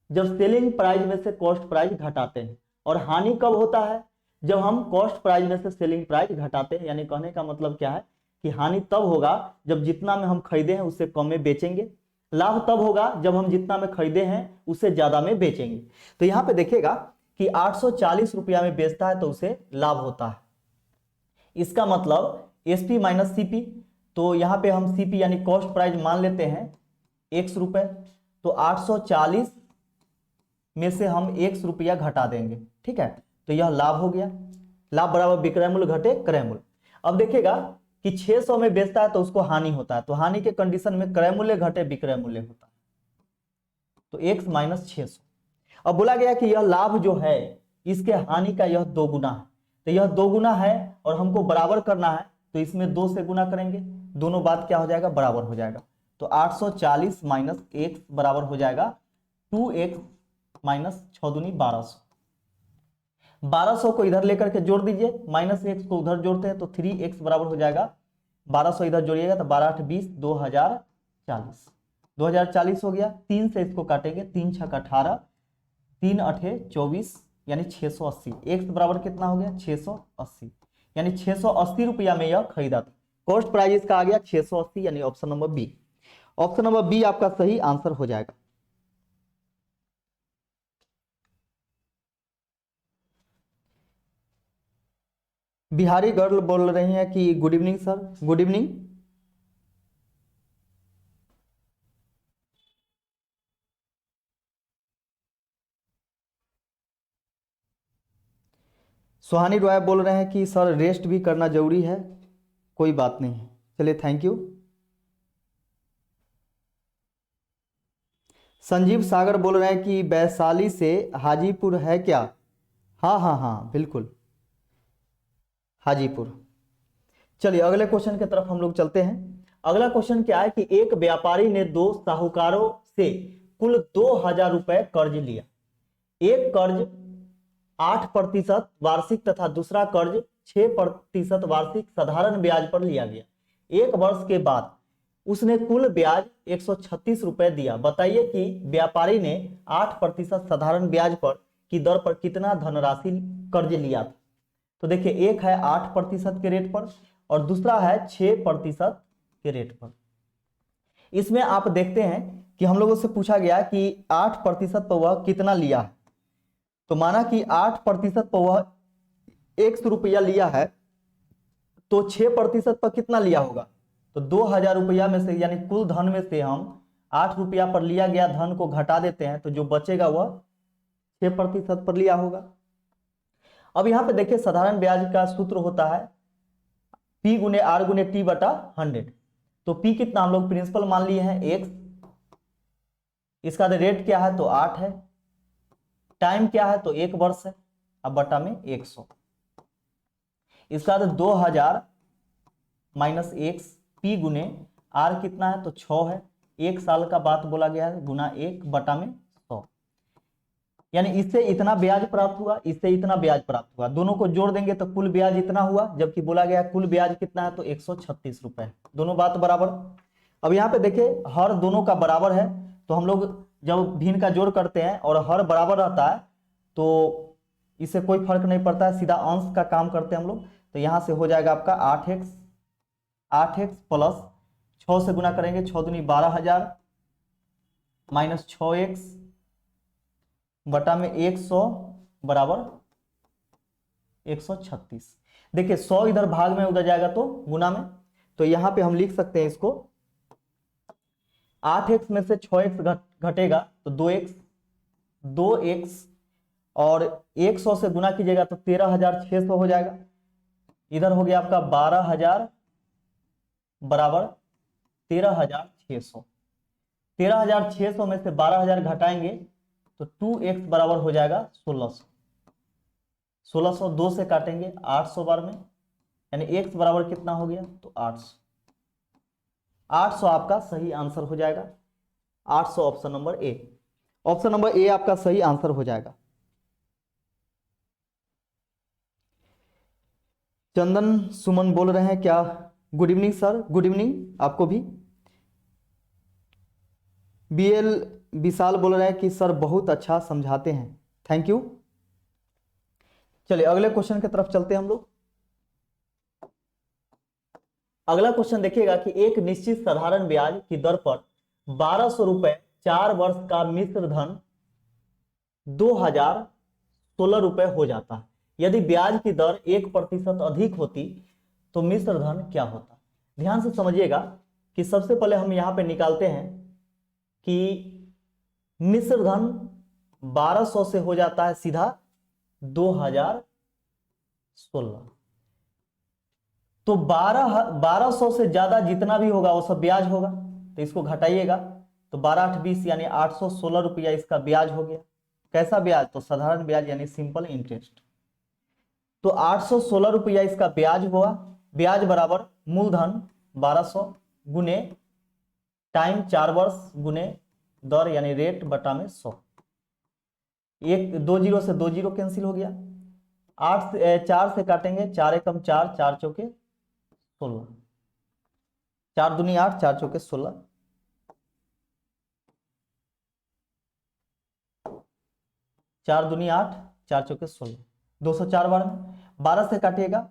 जब सेलिंग प्राइस में से कॉस्ट प्राइस घटाते हैं। और हानि कब होता है? जब हम कॉस्ट प्राइस में से सेलिंग प्राइस घटाते हैं। यानी कहने का मतलब क्या है कि हानि तब होगा जब जितना में हम खरीदे हैं उससे कम में बेचेंगे। लाभ तब होगा जब हम जितना में खरीदे हैं उससे ज्यादा में बेचेंगे। तो यहां पे देखिएगा कि 840 रुपया में बेचता है तो उसे लाभ होता है। इसका मतलब एसपी माइनस सीपी, तो यहाँ पे हम सीपी यानी कॉस्ट प्राइस मान लेते हैं x रुपए, तो 840 में से हम x रुपया घटा देंगे, ठीक है, तो यह लाभ हो गया। लाभ बराबर विक्रय मूल्य घटे क्रय मूल्य। अब देखिएगा कि 600 में बेचता है तो उसको हानि होता है, तो हानि के कंडीशन में क्रय मूल्य घटे विक्रय मूल्य होता है, तो x माइनस 600। अब बोला गया कि यह लाभ जो है इसके हानि का यह 2 गुना है, तो यह 2 गुना है और हमको बराबर करना है, तो इसमें 2 से गुना करेंगे, दोनों बात क्या हो जाएगा, बराबर हो जाएगा। तो 840 माइनस x बराबर हो जाएगा 2x माइनस 6 दूनी 1200। 1200 को इधर लेकर के जोड़ दीजिए, माइनस x को उधर जोड़ते हैं तो 3x बराबर हो जाएगा 1200 इधर जोड़िएगा तो 12 8 20 2040, 2040 हो गया। 3 से इसको काटेंगे, 3 छक 18, 3 अठे 24 यानी 680। x बराबर कितना हो गया 680, यानी 680 रुपया में यह खरीदा था। कॉस्ट प्राइस इसका आ गया 680, यानी option number B. Option number B आपका सही आंसर हो जाएगा। बिहारी गर्ल बोल रही हैं कि good evening sir, good evening. Suhani Roy बोल रहे हैं कि सर रेस्ट भी करना जरूरी है, कोई बात नहीं है, चलिए थैंक यू। संजीव सागर बोल रहे हैं कि वैशाली से हाजीपुर है क्या? हाँ हाँ हाँ बिल्कुल, हाजीपुर। चलिए अगले क्वेश्चन की तरफ हम लोग चलते हैं। अगला क्वेश्चन क्या है कि एक व्यापारी ने 2 साहूकारों से कुल 2000 रुपए कर्ज लिया। एक कर्ज 8% वार्षिक तथा दूसरा कर्ज 6% वार्षिक साधारण ब्याज पर लिया गया। 1 वर्ष के बाद उसने कुल ब्याज 136 रुपए दिया। बताइए कि व्यापारी ने 8% साधारण ब्याज पर की दर पर कितना धनराशि कर्ज लिया था। तो देखिए, एक है 8% के रेट पर और दूसरा है 6% के रेट पर। इसमें आप देखते हैं कि हम लोगों से पूछा गया कि 8% पर वह कितना लिया है, तो माना कि 8% पर वह 100 रुपया लिया है, तो 6% पर कितना लिया होगा, तो 2000 रुपया में से यानी कुल धन में से हम 8 रुपया पर लिया गया धन को घटा देते हैं, तो जो बचेगा वह 6% पर लिया होगा। अब यहां पे देखिए साधारण ब्याज का सूत्र होता है P गुने R गुने T बटा 100। तो P कितना हम लोग प्रिंसिपल मान लिए हैं x, इसका रेट क्या है तो 8 है, टाइम क्या है तो 1 वर्ष है, अब बटा में 100। इसका 2000 माइनस x, P गुने R कितना है तो 6 है, 1 साल का बात बोला गया है, गुना 1 बटा में 100, यानी इससे इतना ब्याज प्राप्त हुआ, इससे इतना ब्याज प्राप्त हुआ, दोनों को जोड़ देंगे तो कुल ब्याज इतना हुआ, जबकि बोला गया कुल ब्याज कितना है तो 136 रुपए, दोनों बात बराबर। अब यहाँ पे देखिए हर दोनों का बराबर है, तो हम लोग जब भिन्न का जोड़ करते हैं और हर बराबर रहता है तो इससे कोई फर्क नहीं पड़ता है, सीधा अंश का काम करते हैं हम लोग। तो यहाँ से हो जाएगा आपका 8x प्लस 6 से गुना करेंगे, 6 दूनी 12000 माइनस 6x बटा में 100 बराबर 136। देखिए 100 इधर भाग में उधर जाएगा तो गुना में, तो यहां पे हम लिख सकते हैं इसको 8x में से 6x घटेगा तो 2x और 100 से गुना कीजिएगा तो 13600 हो जाएगा। इधर हो गया आपका 12000 बराबर 13600। 13600 में से 12000 घटाएंगे तो 2x बराबर हो जाएगा 1600। 1600 2 से काटेंगे 800 बार में, यानी x बराबर कितना हो गया तो 800। 800 आपका सही आंसर हो जाएगा, 800 option number A. Option number A आपका सही आंसर हो जाएगा। चंदन सुमन बोल रहे हैं क्या? Good evening sir, good evening आपको भी। BL विशाल बोल रहे हैं कि सर बहुत अच्छा समझाते हैं, थैंक यू। चलिए अगले क्वेश्चन की तरफ चलते हैं हम लोग। अगला क्वेश्चन देखिएगा कि एक निश्चित साधारण ब्याज की दर पर 1200 रुपए 4 वर्ष का मिश्र धन 2016 रुपए हो जाता है। यदि ब्याज की दर 1% अधिक होती तो मिश्र धन क्या होता। ध्यान से समझिएगा कि सबसे पहले हम यहां पे निकालते हैं कि मिश्र धन 1200 से हो जाता है सीधा 2016। तो 1200 से ज्यादा जितना भी होगा वो सब ब्याज होगा, तो इसको घटाइएगा तो 12 8 20 यानी 816 रुपया इसका ब्याज हो गया। कैसा ब्याज, तो साधारण ब्याज यानी सिंपल इंटरेस्ट। तो 816 रुपया इसका ब्याज हुआ। ब्याज बराबर मूलधन 1200 गुने टाइम 4 वर्ष गुने दर यानी रेट बटा में 100। एक 2 जीरो से 2 जीरो कैंसिल हो गया। 4 से काटेंगे, 4 एकम 4, 4 चौके 16, 4 दूनी 8, 4 चौके 16, 4 दूनी 8, 4 चौके 16, 204 बार में 12 से काटिएगा,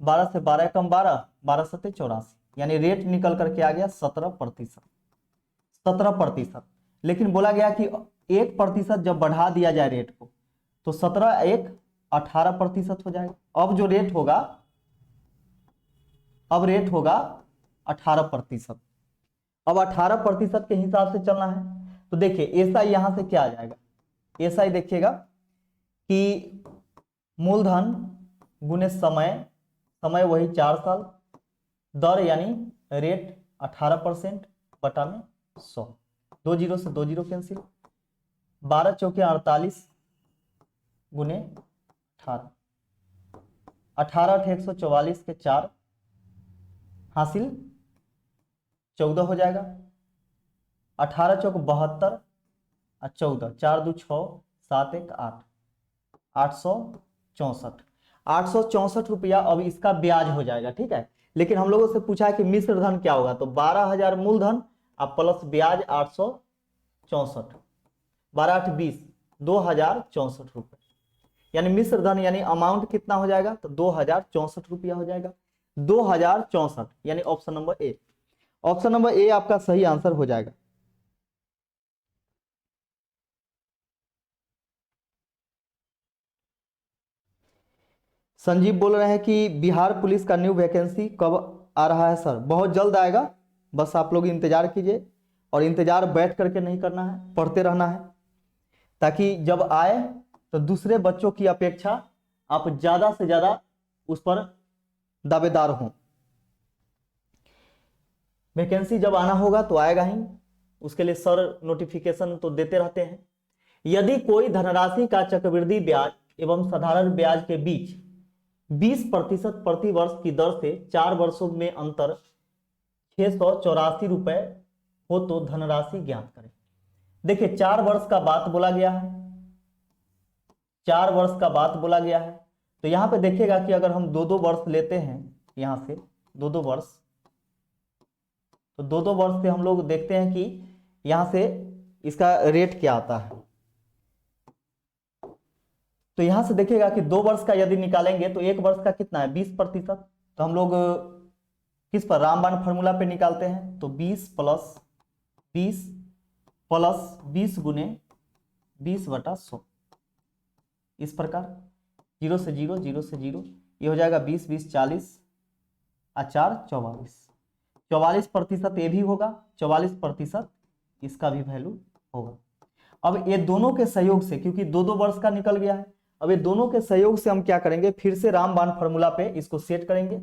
12 से 12 कम 12, 12 सत्ते 84 यानी रेट निकल करके आ गया 17%। 17%, लेकिन बोला गया कि 1% जब बढ़ा दिया जाए रेट को तो 17 1 18% हो जाएगा। अब जो रेट होगा, अब रेट होगा 18%। अब 18% के हिसाब से चलना है तो देखिए एसआई यहां से क्या आ जाएगा। एसआई देखिएगा कि मूलधन गुने समय, समय वही 4 साल, दर यानी रेट 18% बटा में 100, 2 जीरो से 2 जीरो कैंसिल, 12 चौके 48 गुने 18, 18 144 के 4 हासिल 14 हो जाएगा। 18 चौक 72 और 14, 4 2 6, 7 1 8, 864, 864 रुपया अब इसका ब्याज हो जाएगा। ठीक है, लेकिन हम लोगों से पूछा है कि मिश्र धन क्या होगा, तो 12,000 मूलधन अब प्लस ब्याज 864, 12 8 20, 2064 रुपए यानी मिश्र धन यानी अमाउंट कितना हो जाएगा, तो 2064 रुपया हो जाएगा। 2064 यानी option number A, option number A आपका सही आंसर हो जाएगा। संजीव बोल रहे हैं कि बिहार पुलिस का न्यू वैकेंसी कब आ रहा है सर? बहुत जल्द आएगा, बस आप लोग इंतजार कीजिए, और इंतजार बैठ करके नहीं करना है, पढ़ते रहना है, ताकि जब आए तो दूसरे बच्चों की अपेक्षा आप ज्यादा से ज्यादा उस पर दावेदार हों। वैकेंसी जब आना होगा तो आएगा ही, उसके लिए सर नोटिफिकेशन तो देते रहते हैं। यदि कोई धनराशि का चक्रवृद्धि ब्याज एवं साधारण ब्याज के बीच 20% प्रति वर्ष की दर से 4 वर्षों में अंतर 684 रुपए हो तो धनराशि ज्ञात करें। देखिए 4 वर्ष का बात बोला गया है, 4 वर्ष का बात बोला गया है, तो यहां पे देखिएगा कि अगर हम 2-2 वर्ष लेते हैं, यहां से 2-2 वर्ष, तो 2-2 वर्ष से हम लोग देखते हैं कि यहां से इसका रेट क्या आता है। तो यहां से देखिएगा कि 2 वर्ष का यदि निकालेंगे तो 1 वर्ष का कितना है 20%, तो हम लोग किस पर, रामबाण फॉर्मूला पे निकालते हैं, तो 20 प्लस 20 गुने 20 बटा 100, इस प्रकार 0 से 0, 0 से 0, ये हो जाएगा 20 20 40 और 4 44, 44% ये भी होगा, 44% इसका भी वैल्यू होगा। अब ये दोनों के सहयोग से, क्योंकि 2-2 वर्ष का निकल गया है, अब ये दोनों के सहयोग से हम क्या करेंगे, फिर से रामबाण फॉर्मूला पे इसको सेट करेंगे।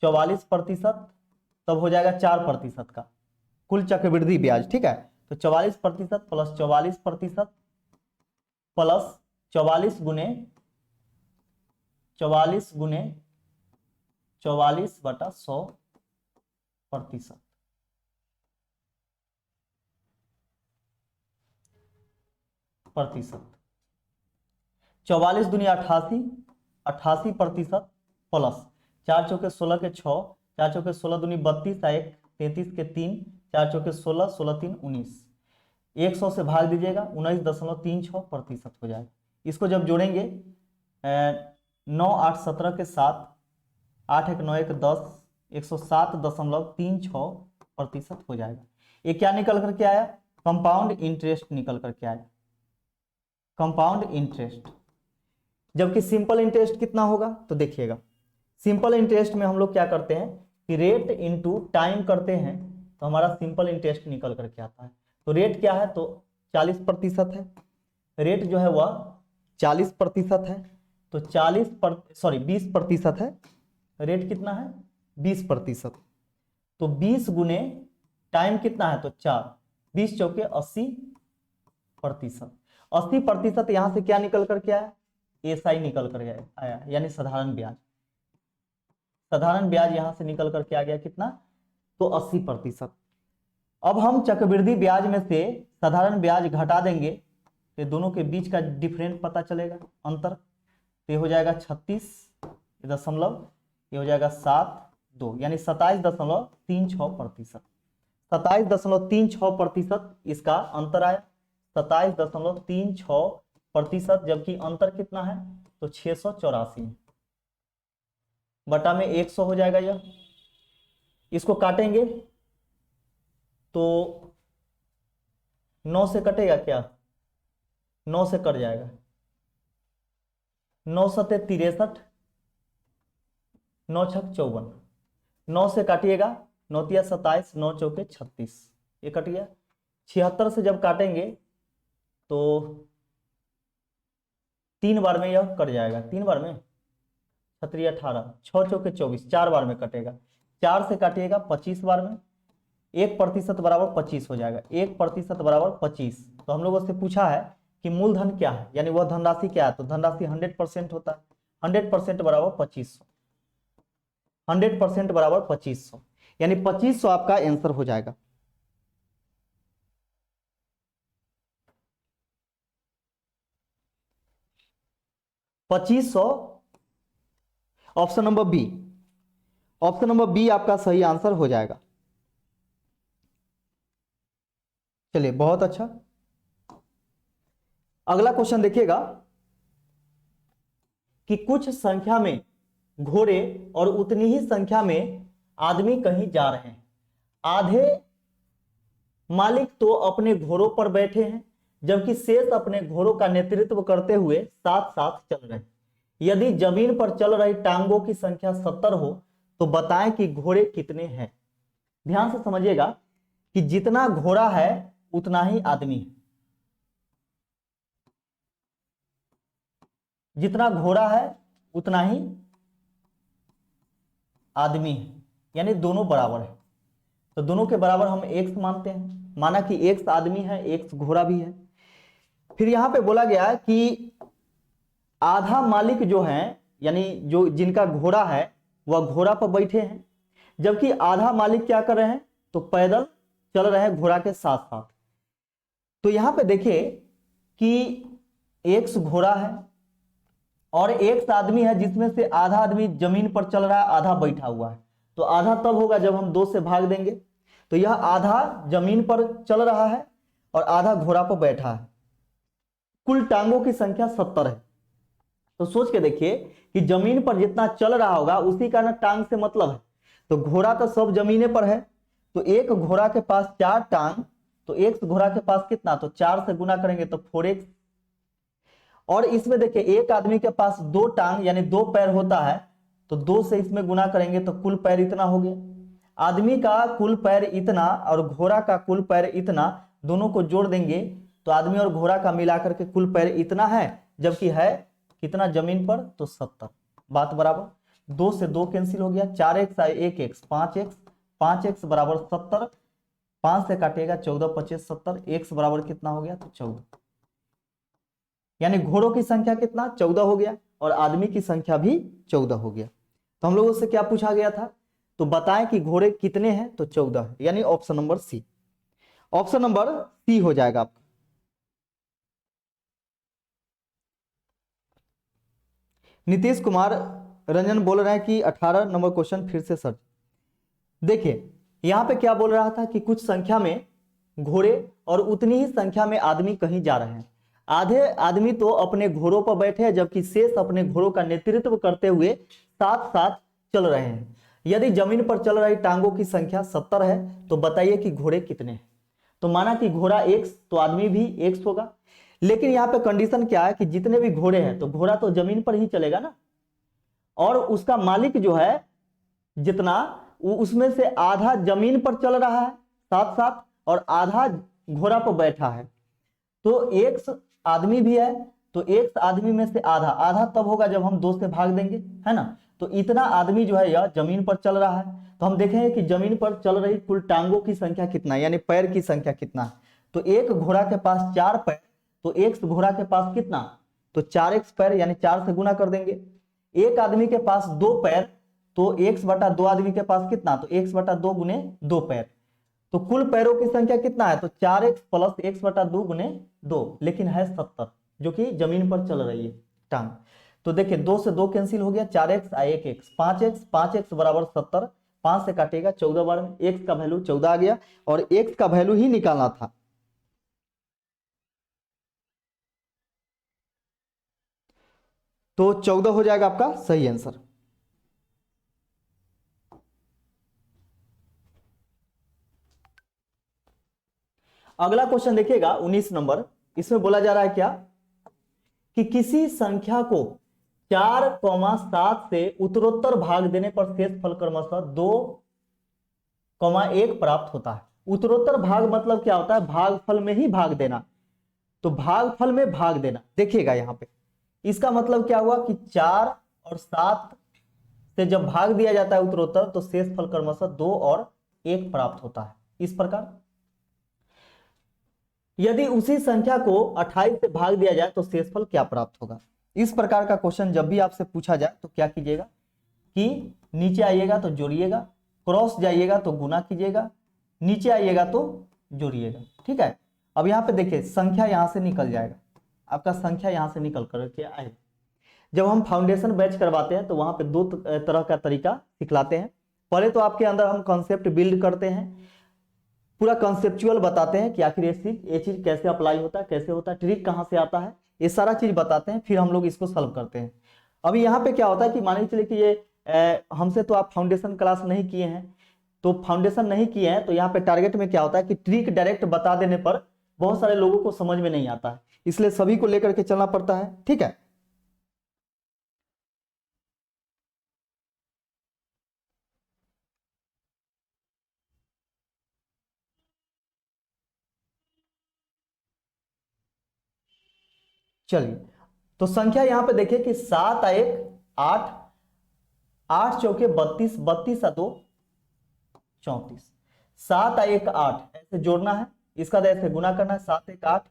44% तब हो जाएगा 4% का कुल चक्रवृद्धि ब्याज। ठीक है, तो 44% प्लस 44% प्लस 44 गुने 44 बटा 100%, प्रतिशत 44 दूनी 88, 88% प्लस 4 चौके 16 के 6, 4 चौके 16 दूनी 32, 1 33 के 3, 4 चौके 16, 16 3 19, 100 से भाग दीजिएगा 19.36% हो जाएगा। इसको जब जोड़ेंगे 9 8 17 के 7, 8 1 9 1 10, 107.36% हो जाएगा। ये क्या निकल करके आया, कंपाउंड इंटरेस्ट निकल करके आया, कंपाउंड इंटरेस्ट। जबकि सिंपल इंटरेस्ट कितना होगा, तो देखिएगा सिंपल इंटरेस्ट में हम लोग क्या करते हैं कि रेट इनटू टाइम करते हैं, तो हमारा सिंपल इंटरेस्ट निकल करके आता है। तो रेट क्या है, तो 40% है। रेट जो है वह 40% है, तो 20% है। रेट कितना है, 20%। तो 20 गुने टाइम कितना है, तो 4, 20 चौके 80%। 80% यहां से क्या निकल करके आया, एसआई निकल कर आया, यानी साधारण ब्याज। साधारण ब्याज यहां से निकल करके आ गया कितना, तो 80%। अब हम चक्रवृद्धि ब्याज में से साधारण ब्याज घटा देंगे, तो दोनों के बीच का डिफरेंस पता चलेगा, अंतर। तो ये हो जाएगा 36 ये हो जाएगा 7.2, यानी 27.36%। 27.36% इसका अंतर आया, 27.36%, जबकि अंतर कितना है, तो 684 बटा में 100 हो जाएगा। यह इसको काटेंगे तो 9 से कटेगा क्या, 9 से कट जाएगा, 9 सते 63, 9 छक 54, 9 से काटिएगा, 9 तिया 27, 9 चौके 36, ये कट गया। 76 से जब काटेंगे तो 3 बार में यह कट जाएगा, 3 बार में 36 18, 6 चौके 24, 4 बार में कटेगा। 4 से काटिएगा 25 बार में, 1% बराबर 25 हो जाएगा, 1% बराबर 25। तो हम लोगों से पूछा है कि मूलधन क्या है, यानी वह धनराशि क्या है, तो धनराशि 100% होता है। 100% बराबर 2500, 100% बराबर 2500, यानी 2500 आपका आंसर हो जाएगा। Option number B, option number B आपका सही आंसर हो जाएगा। चलिए बहुत अच्छा, अगला क्वेश्चन देखिएगा कि कुछ संख्या में घोड़े और उतनी ही संख्या में आदमी कहीं जा रहे हैं। आधे मालिक तो अपने घोड़ों पर बैठे हैं, जबकि शेष अपने घोड़ों का नेतृत्व करते हुए साथ साथ चल रहे हैं। यदि जमीन पर चल रही टांगों की संख्या 70 हो तो बताएं कि घोड़े कितने हैं। ध्यान से समझिएगा कि जितना घोड़ा है उतना ही आदमी है, जितना घोड़ा है उतना ही आदमी है, यानी दोनों बराबर है। तो दोनों के बराबर हम एक्स मानते हैं, माना कि एक्स आदमी है, एक्स घोड़ा भी है। फिर यहां पे बोला गया कि आधा मालिक जो है, यानी जो जिनका घोड़ा है वह घोड़ा पर बैठे हैं, जबकि आधा मालिक क्या कर रहे हैं, तो पैदल चल रहे हैं घोड़ा के साथ साथ। तो यहां पे देखिए कि एक्स घोड़ा है और एक्स आदमी है, जिसमें से आधा आदमी जमीन पर चल रहा है, आधा बैठा हुआ है। तो आधा तब होगा जब हम 2 से भाग देंगे। तो यह आधा जमीन पर चल रहा है और आधा घोड़ा पर बैठा है। कुल टांगों की संख्या 70 है। तो सोच के देखिए कि जमीन पर जितना चल रहा होगा उसी का ना टांग से मतलब है। तो घोड़ा तो सब जमीने पर है, तो एक घोड़ा के पास 4 टांग, तो एक घोड़ा के पास कितना, तो 4 से गुना करेंगे तो 4x। और इसमें देखिए एक आदमी के पास 2 टांग यानी 2 पैर होता है, तो 2 से इसमें गुना करेंगे तो कुल पैर इतना हो गया। आदमी का कुल पैर इतना और घोड़ा का कुल पैर इतना, दोनों को जोड़ देंगे तो आदमी और घोड़ा का मिलाकर के कुल पैर इतना है, जबकि है कितना जमीन पर, तो 70। बात बराबर, 2 से 2 कैंसिल हो गया, 4x आए 1x, 5x, 5x बराबर 70, 5 से काटिएगा 14 25 70, x बराबर कितना हो गया, तो 14। यानी घोड़ों की संख्या कितना, 14 हो गया और आदमी की संख्या भी 14 हो गया। तो हम लोगों से क्या पूछा गया था, तो बताएं कि घोड़े कितने हैं, तो 14 है, यानी option number C, option number C हो जाएगा आपका। नीतीश कुमार रंजन बोल रहे हैं कि 18 नंबर क्वेश्चन फिर से सर। देखिए यहां पे क्या बोल रहा था कि कुछ संख्या में घोड़े और उतनी ही संख्या में आदमी कहीं जा रहे हैं। आधे आदमी तो अपने घोड़ों पर बैठे हैं, जबकि शेष अपने घोड़ों का नेतृत्व करते हुए साथ साथ चल रहे हैं। यदि जमीन पर चल रही टांगों की संख्या 70 है तो बताइए कि घोड़े कितने हैं। तो माना कि घोड़ा एक्स तो आदमी भी एक्स होगा, लेकिन यहाँ पे कंडीशन क्या है कि जितने भी घोड़े हैं तो घोड़ा तो जमीन पर ही चलेगा ना, और उसका मालिक जो है जितना, उसमें से आधा जमीन पर चल रहा है साथ साथ और आधा घोड़ा पर बैठा है। तो एक आदमी भी है, तो एक आदमी में से आधा, आधा तब होगा जब हम 2 से भाग देंगे, है ना। तो इतना आदमी जो है यह जमीन पर चल रहा है। तो हम देखेंगे कि जमीन पर चल रही कुल टांगों की संख्या कितना है, यानी पैर की संख्या कितना है। तो एक घोड़ा के पास 4 पैर, तो एक घोड़ा के पास कितना, तो 4x पैर, यानी 4 से गुना कर देंगे। एक आदमी के पास 2 पैर, तो x बटा 2 आदमी के पास कितना, तो x बटा 2 गुने 2 पैर। तो कुल पैरों की संख्या कितना है, तो 4x प्लस x बटा 2 गुने 2, लेकिन है 70, जो कि जमीन पर चल रही है टांग। तो देखिए 2 से 2 कैंसिल हो गया, 4x आ 1x, 5x बराबर 70, 5 से काटेगा 14 बार में, x का वैल्यू 14 आ गया और x का वैल्यू ही निकालना था। तो 14 हो जाएगा आपका सही आंसर। अगला क्वेश्चन देखिएगा 19 नंबर। इसमें बोला जा रहा है क्या कि किसी संख्या को 4,7 से उत्तरोत्तर भाग देने पर शेषफल क्रमशः 2,1 प्राप्त होता है। उत्तरोत्तर भाग मतलब क्या होता है, भागफल में ही भाग देना। तो भागफल में भाग देना, देखिएगा यहां पे इसका मतलब क्या हुआ कि 4 और 7 से जब भाग दिया जाता है उत्तरोत्तर, तो शेषफल क्रमशः 2 और 1 प्राप्त होता है। इस प्रकार यदि उसी संख्या को 28 से भाग दिया जाए तो शेषफल क्या प्राप्त होगा। इस प्रकार का क्वेश्चन जब भी आपसे पूछा जाए तो क्या कीजिएगा कि नीचे आइएगा तो जोड़िएगा, क्रॉस जाइएगा तो गुना कीजिएगा, नीचे आइएगा तो जोड़िएगा। ठीक है, अब यहाँ पे देखिए संख्या यहां से निकल जाएगा, आपका संख्या यहां से निकल करके आएगा। जब हम फाउंडेशन बैच करवाते हैं तो वहां पे 2 तरह का तरीका सिखलाते हैं। पहले तो आपके अंदर हम कॉन्सेप्ट बिल्ड करते हैं, पूरा कॉन्सेप्चुअल बताते हैं कि आखिर ये चीज कैसे अप्लाई होता है, कैसे होता है, ट्रिक कहां से आता है, ये सारा चीज बताते हैं, फिर हम लोग इसको सॉल्व करते हैं। अभी यहाँ पे क्या होता है कि मान लीजिए कि ये हमसे तो आप फाउंडेशन क्लास नहीं किए हैं, तो फाउंडेशन नहीं किए हैं तो यहाँ पे टारगेट में क्या होता है कि ट्रिक डायरेक्ट बता देने पर बहुत सारे लोगों को समझ में नहीं आता है, इसलिए सभी को लेकर के चलना पड़ता है। ठीक है, चलिए तो संख्या यहां पे देखिए कि 7 आ 1 8, 8 चौके 32, 32 आ 2 34, 7 आ 1 8 ऐसे जोड़ना है, इसका ऐसे गुना करना है, 7 1 8,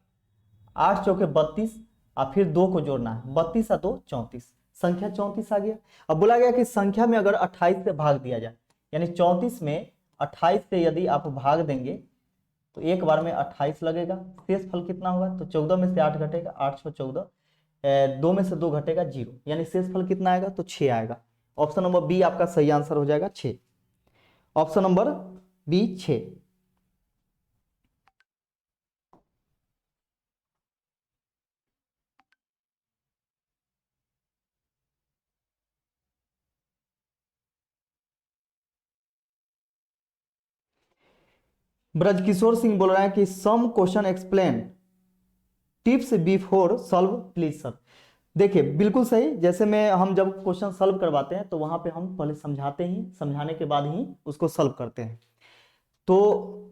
8 चौके 32 और फिर 2 को जोड़ना है, 32 आ 2 34, संख्या 34 आ गया। अब बोला गया कि संख्या में अगर 28 से भाग दिया जाए, यानी 34 में 28 से यदि आप भाग देंगे तो एक बार में 28 लगेगा, शेष फल कितना होगा, तो 14 में से 8 घटेगा, 8 6 14, 2 में से 2 घटेगा 0, यानी शेष फल कितना आएगा, तो 6 आएगा। ऑप्शन नंबर बी आपका सही आंसर हो जाएगा 6। Option number B 6। Brajkishore Singh बोल रहे हैं कि some question explain tips before solve please sir. देखिए बिल्कुल सही, जैसे में हम जब क्वेश्चन सॉल्व करवाते हैं तो वहां पे हम पहले समझाते ही, समझाने के बाद ही उसको सॉल्व करते हैं। तो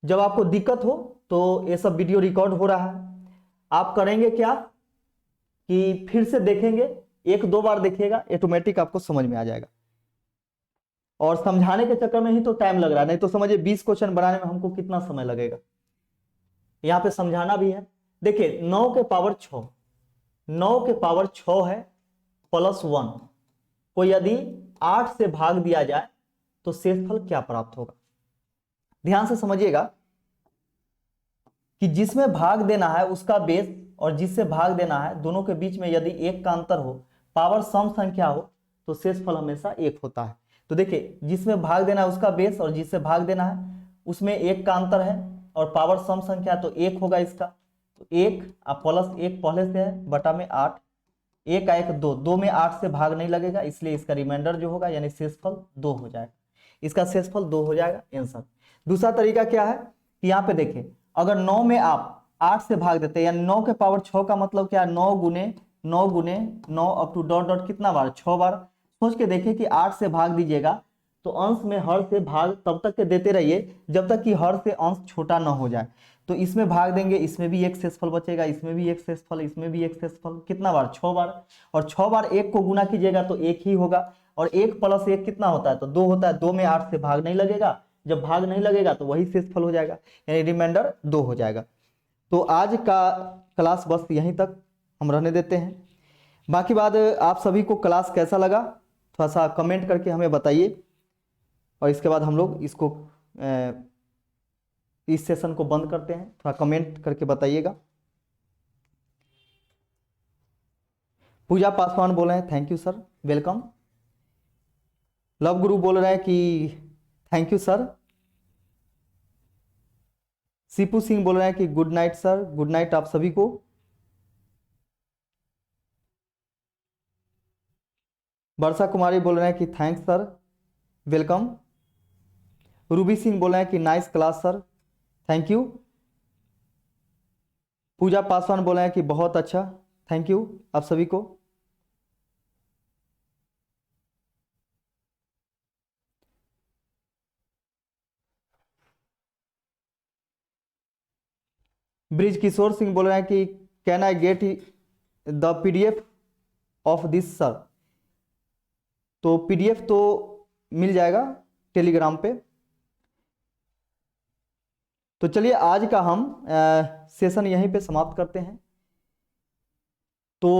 जब आपको दिक्कत हो तो ये सब वीडियो रिकॉर्ड हो रहा है, आप करेंगे क्या कि फिर से देखेंगे, 1-2 बार देखिएगा, ऑटोमेटिक आपको समझ में आ जाएगा। और समझाने के चक्कर में ही तो टाइम लग रहा है, नहीं तो समझिए 20 क्वेश्चन बनाने में हमको कितना समय लगेगा, यहाँ पे समझाना भी है। देखिए 9 के पावर 6, 9 के पावर 6 है प्लस 1 को यदि 8 से भाग दिया जाए तो शेषफल क्या प्राप्त होगा। ध्यान से समझिएगा कि जिसमें भाग देना है उसका बेस और जिससे भाग देना है दोनों के बीच में यदि 1 का अंतर हो, पावर सम संख्या हो, तो शेषफल हमेशा 1 होता है। तो देखिए जिसमें भाग देना है उसका बेस और जिससे भाग देना है उसमें 1 का अंतर है और पावर सम संख्या तो 1 होगा इसका, तो 1 प्लस 1 पहले से है बटा में 8, 1 आ 1 2, 2 में 8 से भाग नहीं लगेगा, इसलिए इसका रिमाइंडर जो होगा यानी शेषफल 2 हो जाएगा, इसका शेषफल 2 हो जाएगा आंसर। दूसरा तरीका क्या है कि यहाँ पे देखिए अगर 9 में आप 8 से भाग देते हैं, यानी 9 के पावर 6 का मतलब क्या है, 9 गुने 9 गुने 9 अप टू डॉट डॉट कितना बार, 6 बार। सोच के देखिए कि 8 से भाग दीजिएगा तो अंश में हर से भाग तब तक के देते रहिए जब तक कि हर से अंश छोटा ना हो जाए। तो इसमें भाग देंगे, इसमें भी एक शेषफल बचेगा, इसमें भी एक शेषफल, इसमें भी एक शेषफल, कितना बार, 6 बार। और 6 बार 1 को गुना कीजिएगा तो 1 ही होगा, और 1 प्लस 1 कितना होता है, तो 2 होता है। 2 में 8 से भाग नहीं लगेगा, जब भाग नहीं लगेगा तो वही शेषफल हो जाएगा, यानी रिमाइंडर 2 हो जाएगा। तो आज का क्लास बस यहीं तक हम रहने देते हैं। बाकी बात, आप सभी को क्लास कैसा लगा थोड़ा सा कमेंट करके हमें बताइए, और इसके बाद हम लोग इसको इस सेशन को बंद करते हैं। थोड़ा कमेंट करके बताइएगा। पूजा पासवान बोल रहे हैं thank you sir, welcome. Love Guru बोल रहे हैं कि thank you sir. Seepu Singh बोल रहे हैं कि good night sir, good night आप सभी को। वर्षा कुमारी बोल रहे हैं कि thanks sir, welcome. Ruby Singh बोल रहे हैं कि nice class sir, thank you. Pooja Paswan बोल रहे हैं कि बहुत अच्छा, थैंक यू आप सभी को। ब्रिज किशोर सिंह बोल रहे हैं कि can I get the PDF of this sir. तो PDF तो मिल जाएगा टेलीग्राम पे। तो चलिए आज का हम सेशन यहीं पे समाप्त करते हैं। तो